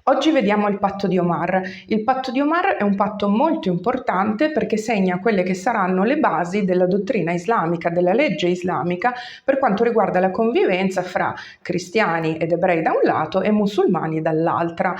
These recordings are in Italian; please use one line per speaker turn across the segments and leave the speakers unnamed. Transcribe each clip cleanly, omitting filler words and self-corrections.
Oggi vediamo il patto di Omar. Il patto di Omar è un patto molto importante perché segna quelle che saranno le basi della dottrina islamica, della legge islamica, per quanto riguarda la convivenza fra cristiani ed ebrei da un lato e musulmani dall'altra,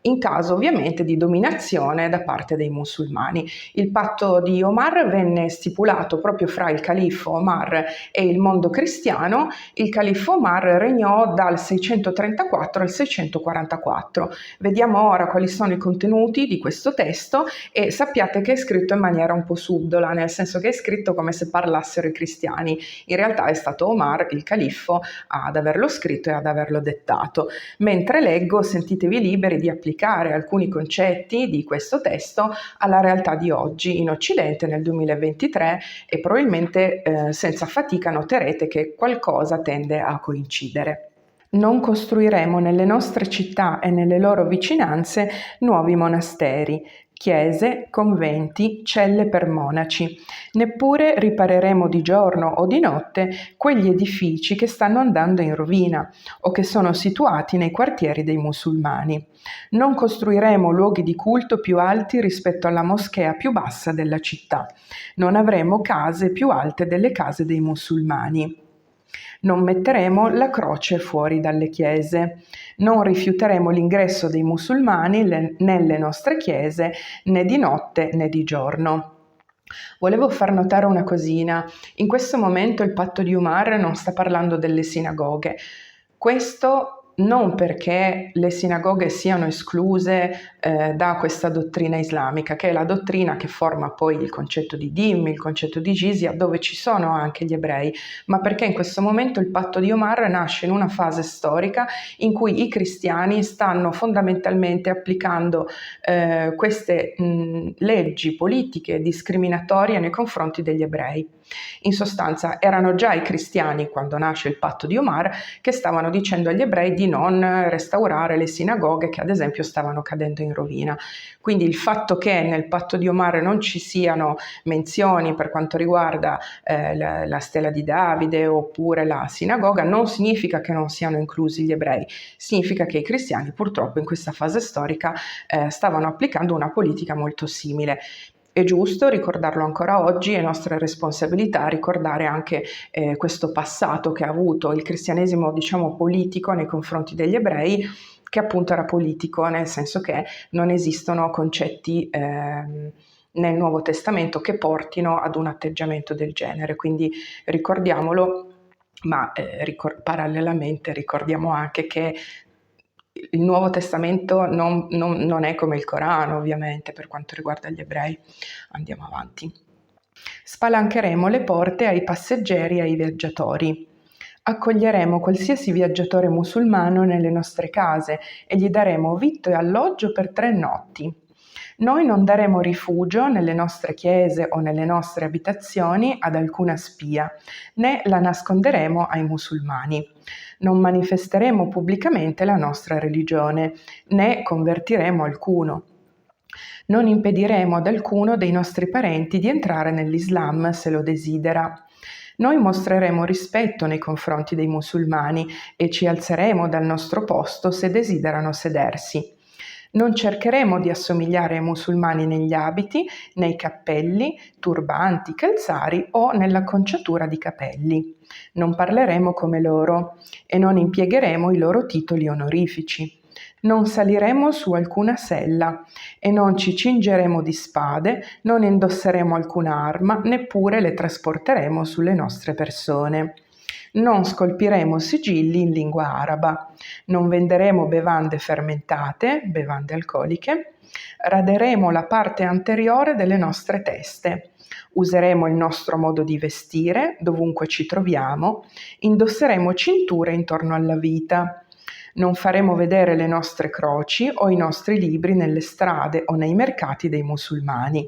in caso ovviamente di dominazione da parte dei musulmani. Il patto di Omar venne stipulato proprio fra il califfo Omar e il mondo cristiano. Il califfo Omar regnò dal 634 al 644. Vediamo ora quali sono i contenuti di questo testo e sappiate che è scritto in maniera un po' subdola, nel senso che è scritto come se parlassero i cristiani. In realtà è stato Omar, il califfo, ad averlo scritto e ad averlo dettato. Mentre leggo, sentitevi liberi di applicare alcuni concetti di questo testo alla realtà di oggi in Occidente nel 2023 e probabilmente senza fatica noterete che qualcosa tende a coincidere. Non costruiremo nelle nostre città e nelle loro vicinanze nuovi monasteri, chiese, conventi, celle per monaci. Neppure ripareremo di giorno o di notte quegli edifici che stanno andando in rovina o che sono situati nei quartieri dei musulmani. Non costruiremo luoghi di culto più alti rispetto alla moschea più bassa della città. Non avremo case più alte delle case dei musulmani. Non metteremo la croce fuori dalle chiese. Non rifiuteremo l'ingresso dei musulmani nelle nostre chiese né di notte né di giorno. Volevo far notare una cosina. In questo momento il patto di Umar non sta parlando delle sinagoghe. Questo non perché le sinagoghe siano escluse da questa dottrina islamica, che è la dottrina che forma poi il concetto di dhimmi, il concetto di jizya, dove ci sono anche gli ebrei, ma perché in questo momento il patto di Omar nasce in una fase storica in cui i cristiani stanno fondamentalmente applicando queste leggi politiche discriminatorie nei confronti degli ebrei. In sostanza erano già i cristiani, quando nasce il patto di Omar, che stavano dicendo agli ebrei di non restaurare le sinagoghe che ad esempio stavano cadendo in rovina. Quindi il fatto che nel patto di Omar non ci siano menzioni per quanto riguarda la stella di Davide oppure la sinagoga non significa che non siano inclusi gli ebrei, significa che i cristiani purtroppo in questa fase storica stavano applicando una politica molto simile. È giusto ricordarlo ancora oggi, è nostra responsabilità ricordare anche questo passato che ha avuto il cristianesimo, diciamo, politico nei confronti degli ebrei, che appunto era politico, nel senso che non esistono concetti nel Nuovo Testamento che portino ad un atteggiamento del genere, quindi ricordiamolo, ma parallelamente ricordiamo anche che il Nuovo Testamento non è come il Corano, ovviamente, per quanto riguarda gli ebrei. Andiamo avanti. Spalancheremo le porte ai passeggeri e ai viaggiatori. Accoglieremo qualsiasi viaggiatore musulmano nelle nostre case e gli daremo vitto e alloggio per 3 notti. Noi non daremo rifugio nelle nostre chiese o nelle nostre abitazioni ad alcuna spia, né la nasconderemo ai musulmani. Non manifesteremo pubblicamente la nostra religione, né convertiremo alcuno. Non impediremo ad alcuno dei nostri parenti di entrare nell'Islam se lo desidera. Noi mostreremo rispetto nei confronti dei musulmani e ci alzeremo dal nostro posto se desiderano sedersi. Non cercheremo di assomigliare ai musulmani negli abiti, nei cappelli, turbanti, calzari o nell'acconciatura di capelli. Non parleremo come loro e non impiegheremo i loro titoli onorifici. Non saliremo su alcuna sella e non ci cingeremo di spade, non indosseremo alcuna arma, neppure le trasporteremo sulle nostre persone. Non scolpiremo sigilli in lingua araba, non venderemo bevande fermentate, bevande alcoliche, raderemo la parte anteriore delle nostre teste, useremo il nostro modo di vestire dovunque ci troviamo, indosseremo cinture intorno alla vita. Non faremo vedere le nostre croci o i nostri libri nelle strade o nei mercati dei musulmani.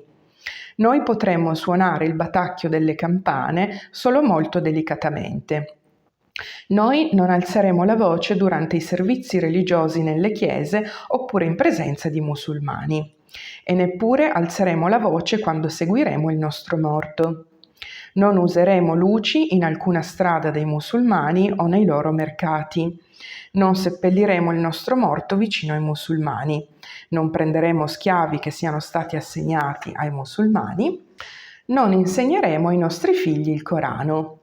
Noi potremmo suonare il batacchio delle campane solo molto delicatamente. Noi non alzeremo la voce durante i servizi religiosi nelle chiese oppure in presenza di musulmani e neppure alzeremo la voce quando seguiremo il nostro morto. Non useremo luci in alcuna strada dei musulmani o nei loro mercati. Non seppelliremo il nostro morto vicino ai musulmani. Non prenderemo schiavi che siano stati assegnati ai musulmani. Non insegneremo ai nostri figli il Corano.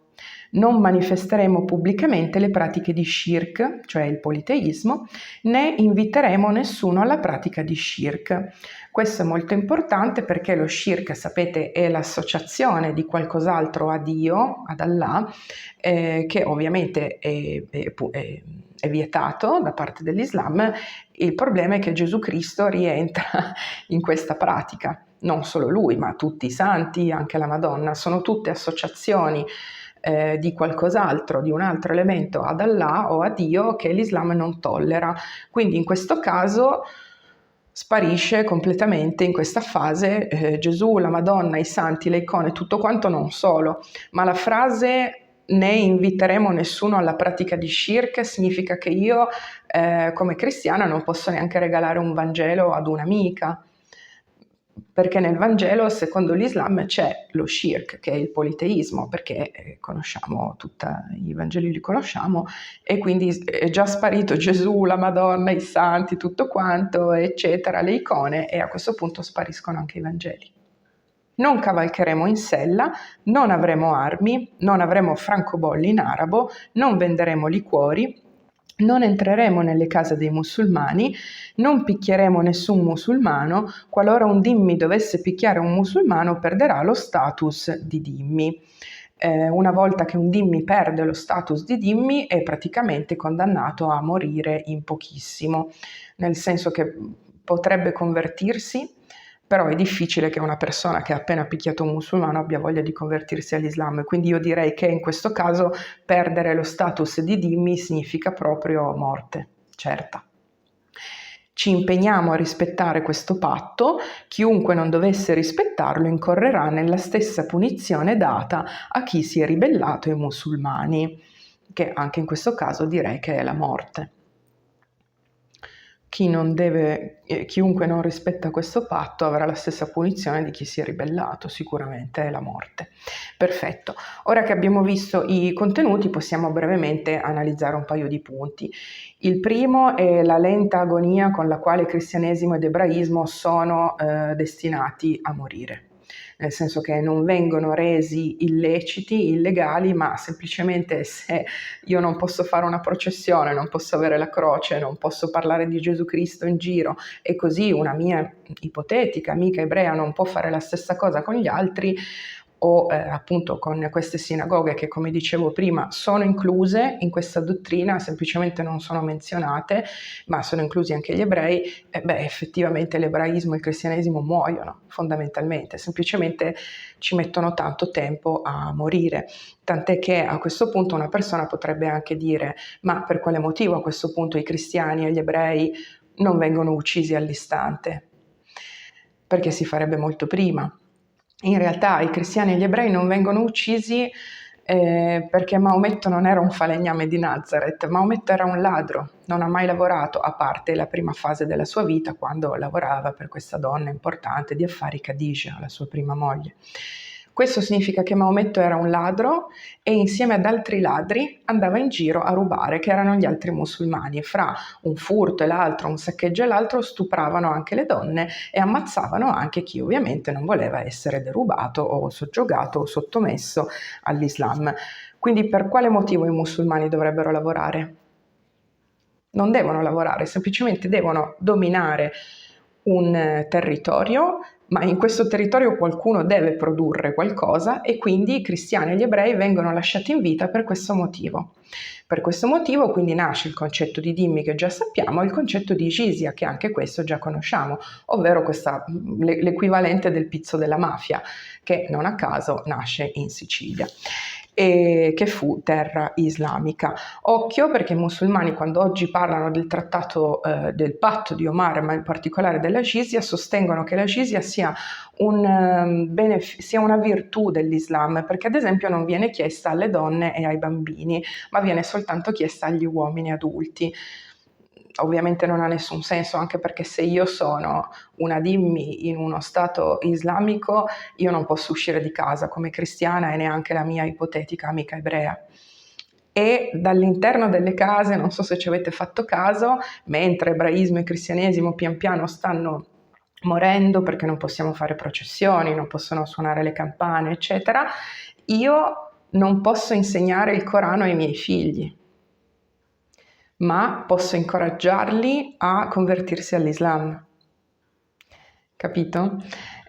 Non manifesteremo pubblicamente le pratiche di shirk, cioè il politeismo, né inviteremo nessuno alla pratica di shirk. Questo è molto importante perché lo shirk, sapete, è l'associazione di qualcos'altro a Dio, ad Allah, che ovviamente è vietato da parte dell'Islam. Il problema è che Gesù Cristo rientra in questa pratica. Non solo lui, ma tutti i santi, anche la Madonna, sono tutte associazioni di qualcos'altro, di un altro elemento ad Allah o a Dio che l'Islam non tollera. Quindi in questo caso sparisce completamente in questa fase Gesù, la Madonna, i santi, le icone, tutto quanto non solo, ma la frase né inviteremo nessuno alla pratica di shirk significa che io come cristiana non posso neanche regalare un Vangelo ad un'amica, perché nel Vangelo, secondo l'Islam, c'è lo shirk, che è il politeismo, perché conosciamo i Vangeli li conosciamo, e quindi è già sparito Gesù, la Madonna, i santi, tutto quanto, eccetera, le icone, e a questo punto spariscono anche i Vangeli. Non cavalcheremo in sella, non avremo armi, non avremo francobolli in arabo, non venderemo liquori, non entreremo nelle case dei musulmani, non picchieremo nessun musulmano, qualora un dhimmi dovesse picchiare un musulmano perderà lo status di dhimmi. Una volta che un dhimmi perde lo status di dhimmi è praticamente condannato a morire in pochissimo, nel senso che potrebbe convertirsi, però è difficile che una persona che ha appena picchiato un musulmano abbia voglia di convertirsi all'Islam, quindi io direi che in questo caso perdere lo status di dhimmi significa proprio morte, certa. Ci impegniamo a rispettare questo patto, chiunque non dovesse rispettarlo incorrerà nella stessa punizione data a chi si è ribellato ai musulmani, che anche in questo caso direi che è la morte. Chiunque non rispetta questo patto avrà la stessa punizione di chi si è ribellato, sicuramente è la morte. Perfetto. Ora che abbiamo visto i contenuti possiamo brevemente analizzare un paio di punti. Il primo è la lenta agonia con la quale cristianesimo ed ebraismo sono destinati a morire. Nel senso che non vengono resi illeciti, illegali, ma semplicemente se io non posso fare una processione, non posso avere la croce, non posso parlare di Gesù Cristo in giro e così una mia ipotetica amica ebrea non può fare la stessa cosa con gli altri, o appunto con queste sinagoghe che, come dicevo prima, sono incluse in questa dottrina, semplicemente non sono menzionate, ma sono inclusi anche gli ebrei, effettivamente l'ebraismo e il cristianesimo muoiono fondamentalmente, semplicemente ci mettono tanto tempo a morire, tant'è che a questo punto una persona potrebbe anche dire: ma per quale motivo a questo punto i cristiani e gli ebrei non vengono uccisi all'istante? Perché si farebbe molto prima. In realtà i cristiani e gli ebrei non vengono uccisi perché Maometto non era un falegname di Nazareth, Maometto era un ladro, non ha mai lavorato, a parte la prima fase della sua vita quando lavorava per questa donna importante di affari, Khadija, la sua prima moglie. Questo significa che Maometto era un ladro e insieme ad altri ladri andava in giro a rubare, che erano gli altri musulmani, e fra un furto e l'altro, un saccheggio e l'altro stupravano anche le donne e ammazzavano anche chi ovviamente non voleva essere derubato o soggiogato o sottomesso all'Islam. Quindi per quale motivo i musulmani dovrebbero lavorare? Non devono lavorare, semplicemente devono dominare un territorio, ma in questo territorio qualcuno deve produrre qualcosa e quindi i cristiani e gli ebrei vengono lasciati in vita per questo motivo. Per questo motivo quindi nasce il concetto di dhimmi che già sappiamo e il concetto di jizya che anche questo già conosciamo, ovvero l'equivalente del pizzo della mafia, che non a caso nasce in Sicilia e che fu terra islamica. Occhio, perché i musulmani, quando oggi parlano del trattato del patto di Omar, ma in particolare della jizya, sostengono che la jizya sia una virtù dell'Islam, perché ad esempio non viene chiesta alle donne e ai bambini, ma viene soltanto chiesta agli uomini adulti. ovviamente non ha nessun senso, anche perché se io sono una dhimmi in uno stato islamico, io non posso uscire di casa come cristiana e neanche la mia ipotetica amica ebrea. E dall'interno delle case, non so se ci avete fatto caso, mentre ebraismo e cristianesimo pian piano stanno morendo perché non possiamo fare processioni, non possono suonare le campane, eccetera, io non posso insegnare il Corano ai miei figli, ma posso incoraggiarli a convertirsi all'Islam. Capito?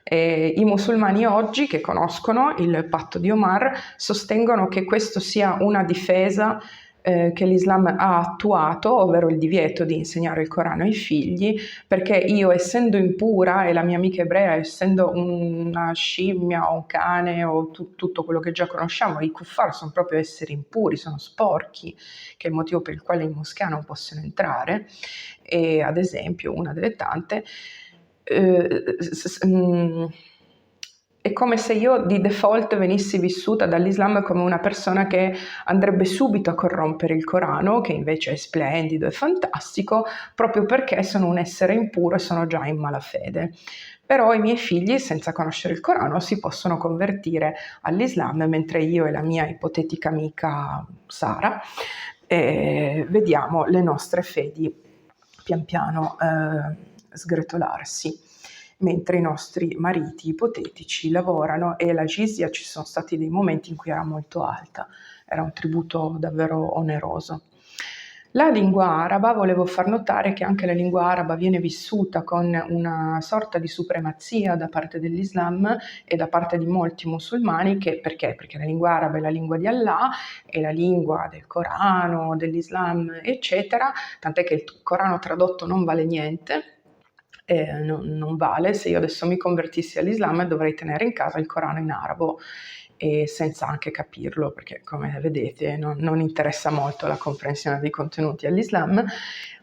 E i musulmani oggi, che conoscono il patto di Omar, sostengono che questo sia una difesa che l'Islam ha attuato, ovvero il divieto di insegnare il Corano ai figli, perché io, essendo impura, e la mia amica ebrea, essendo una scimmia o un cane o tutto quello che già conosciamo, i kuffar sono proprio esseri impuri, sono sporchi, che è il motivo per il quale in moschea non possono entrare. E ad esempio, una delle tante, è come se io di default venissi vissuta dall'Islam come una persona che andrebbe subito a corrompere il Corano, che invece è splendido e fantastico, proprio perché sono un essere impuro e sono già in malafede. Però i miei figli, senza conoscere il Corano, si possono convertire all'Islam, mentre io e la mia ipotetica amica Sara vediamo le nostre fedi pian piano sgretolarsi, mentre i nostri mariti ipotetici lavorano, e la jizya ci sono stati dei momenti in cui era molto alta, era un tributo davvero oneroso. La lingua araba, volevo far notare che anche la lingua araba viene vissuta con una sorta di supremazia da parte dell'Islam e da parte di molti musulmani, perché? Perché la lingua araba è la lingua di Allah, è la lingua del Corano, dell'Islam, eccetera, tant'è che il Corano tradotto non vale niente. Non vale. Se io adesso mi convertissi all'Islam dovrei tenere in casa il Corano in arabo, e senza anche capirlo, perché come vedete non interessa molto la comprensione dei contenuti all'Islam.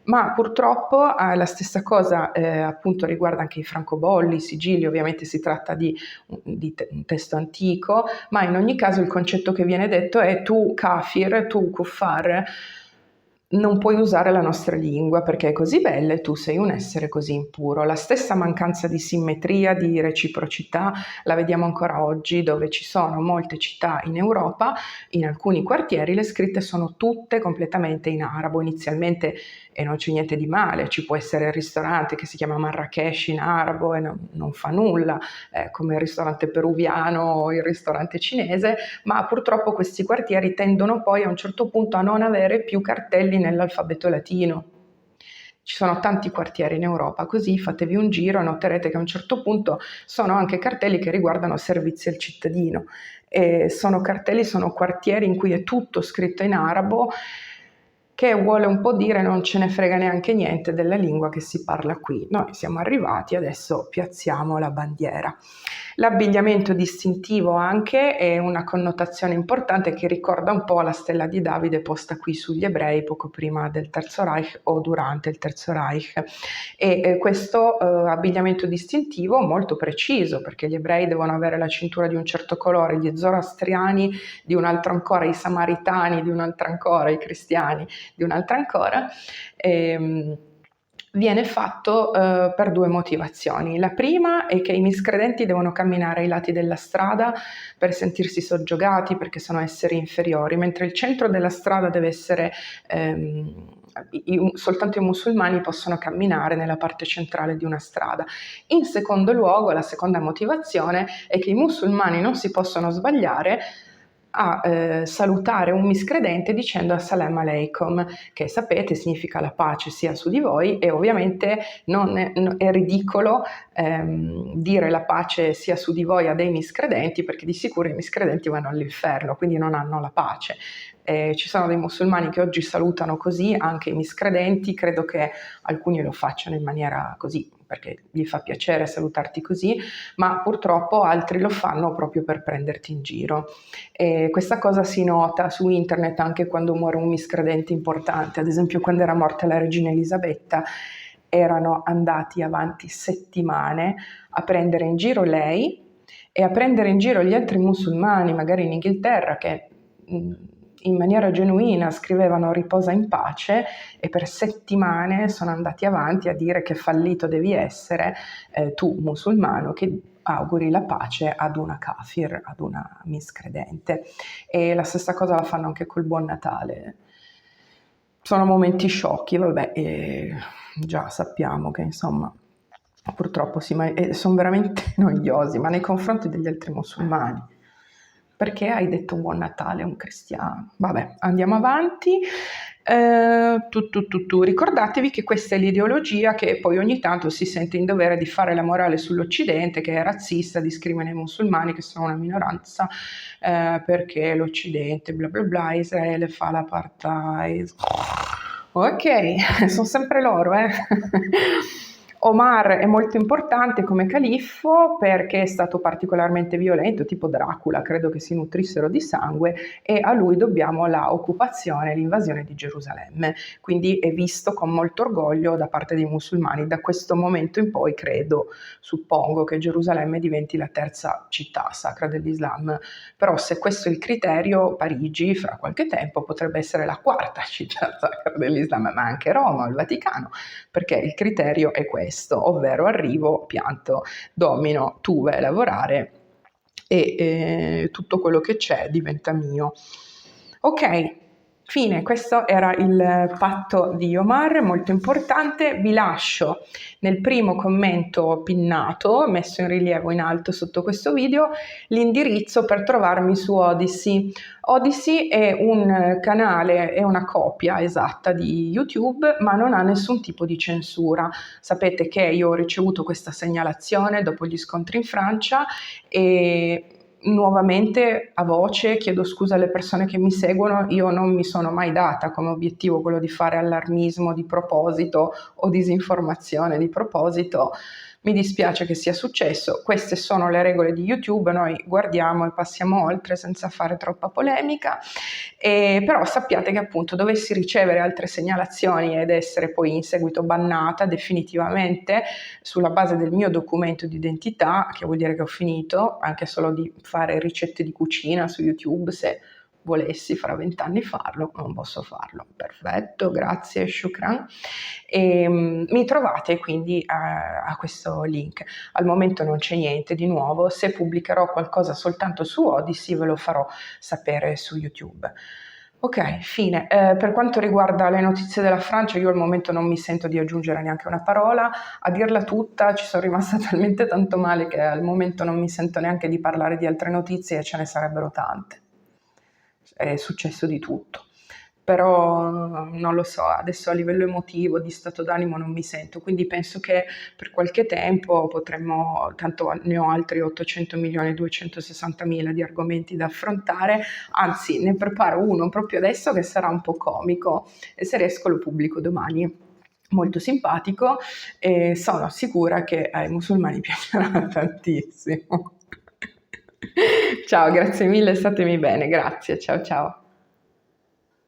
Ma purtroppo la stessa cosa appunto riguarda anche i francobolli, i sigilli. Ovviamente si tratta di un testo antico, ma in ogni caso il concetto che viene detto è: tu kafir, tu kuffar, non puoi usare la nostra lingua perché è così bella e tu sei un essere così impuro. La stessa mancanza di simmetria, di reciprocità, la vediamo ancora oggi, dove ci sono molte città in Europa, in alcuni quartieri le scritte sono tutte completamente in arabo inizialmente, e non c'è niente di male. Ci può essere il ristorante che si chiama Marrakesh in arabo e non fa nulla, come il ristorante peruviano o il ristorante cinese, ma purtroppo questi quartieri tendono poi a un certo punto a non avere più cartelli nell'alfabeto latino. Ci sono tanti quartieri in Europa, così fatevi un giro e noterete che a un certo punto sono anche cartelli che riguardano servizi al cittadino. E sono quartieri in cui è tutto scritto in arabo, che vuole un po' dire non ce ne frega neanche niente della lingua che si parla qui. Noi siamo arrivati, adesso piazziamo la bandiera. L'abbigliamento distintivo anche è una connotazione importante che ricorda un po' la stella di Davide posta qui sugli ebrei poco prima del Terzo Reich o durante il Terzo Reich. E questo abbigliamento distintivo molto preciso, perché gli ebrei devono avere la cintura di un certo colore, gli zoroastriani di un altro ancora, i samaritani di un altro ancora, i cristiani di un'altra ancora. Viene fatto per due motivazioni. La prima è che i miscredenti devono camminare ai lati della strada per sentirsi soggiogati, perché sono esseri inferiori, mentre il centro della strada deve essere soltanto i musulmani possono camminare nella parte centrale di una strada. In secondo luogo, la seconda motivazione è che i musulmani non si possono sbagliare a salutare un miscredente dicendo Assalamu alaikum, che sapete significa la pace sia su di voi, e ovviamente è ridicolo dire la pace sia su di voi a dei miscredenti, perché di sicuro i miscredenti vanno all'inferno, quindi non hanno la pace. Ci sono dei musulmani che oggi salutano così anche i miscredenti, credo che alcuni lo facciano in maniera così, perché gli fa piacere salutarti così, ma purtroppo altri lo fanno proprio per prenderti in giro. E questa cosa si nota su internet anche quando muore un miscredente importante. Ad esempio, quando era morta la regina Elisabetta, erano andati avanti settimane a prendere in giro lei e a prendere in giro gli altri musulmani, magari in Inghilterra, che in maniera genuina scrivevano riposa in pace e per settimane sono andati avanti a dire che fallito devi essere tu musulmano che auguri la pace ad una kafir, ad una miscredente. E la stessa cosa la fanno anche col Buon Natale. Sono momenti sciocchi, vabbè, e già sappiamo che insomma purtroppo sono veramente noiosi, ma nei confronti degli altri musulmani. Perché hai detto buon Natale a un cristiano? Vabbè, andiamo avanti. Ricordatevi che questa è l'ideologia che poi ogni tanto si sente in dovere di fare la morale sull'Occidente, che è razzista, discrimina i musulmani, che sono una minoranza, perché l'Occidente, bla bla bla, Israele fa l'apartheid. Ok, sono sempre loro, eh. Omar è molto importante come califfo perché è stato particolarmente violento, tipo Dracula, credo che si nutrissero di sangue e a lui dobbiamo la occupazione e l'invasione di Gerusalemme. Quindi è visto con molto orgoglio da parte dei musulmani. Da questo momento in poi suppongo che Gerusalemme diventi la terza città sacra dell'Islam. Però se questo è il criterio, Parigi fra qualche tempo potrebbe essere la quarta città sacra dell'Islam, ma anche Roma o il Vaticano, perché il criterio è questo, ovvero arrivo, pianto, domino, tu vai a lavorare e tutto quello che c'è diventa mio. Ok, fine, questo era il patto di Omar, molto importante. Vi lascio nel primo commento pinnato, messo in rilievo in alto sotto questo video, l'indirizzo per trovarmi su Odysee. Odysee è un canale, è una copia esatta di YouTube, ma non ha nessun tipo di censura. Sapete che io ho ricevuto questa segnalazione dopo gli scontri in Francia e nuovamente a voce chiedo scusa alle persone che mi seguono, io non mi sono mai data come obiettivo quello di fare allarmismo di proposito o disinformazione di proposito. Mi dispiace che sia successo, queste sono le regole di YouTube, noi guardiamo e passiamo oltre senza fare troppa polemica, però sappiate che appunto dovessi ricevere altre segnalazioni ed essere poi in seguito bannata definitivamente sulla base del mio documento di identità, che vuol dire che ho finito anche solo di fare ricette di cucina su YouTube, se volessi fra 20 anni farlo, non posso farlo. Perfetto, grazie, shukran. Mi trovate quindi a questo link. Al momento non c'è niente di nuovo, se pubblicherò qualcosa soltanto su Odysee ve lo farò sapere su YouTube. Ok, fine. Per quanto riguarda le notizie della Francia, io al momento non mi sento di aggiungere neanche una parola. A dirla tutta, ci sono rimasta talmente tanto male che al momento non mi sento neanche di parlare di altre notizie e ce ne sarebbero tante. È successo di tutto. Però non lo so, adesso a livello emotivo, di stato d'animo non mi sento, quindi penso che per qualche tempo potremmo, tanto ne ho altri 800.260.000 di argomenti da affrontare, anzi ne preparo uno proprio adesso che sarà un po' comico e se riesco lo pubblico domani. Molto simpatico e sono sicura che ai musulmani piacerà tantissimo. Ciao, grazie mille, statemi bene, grazie, ciao ciao.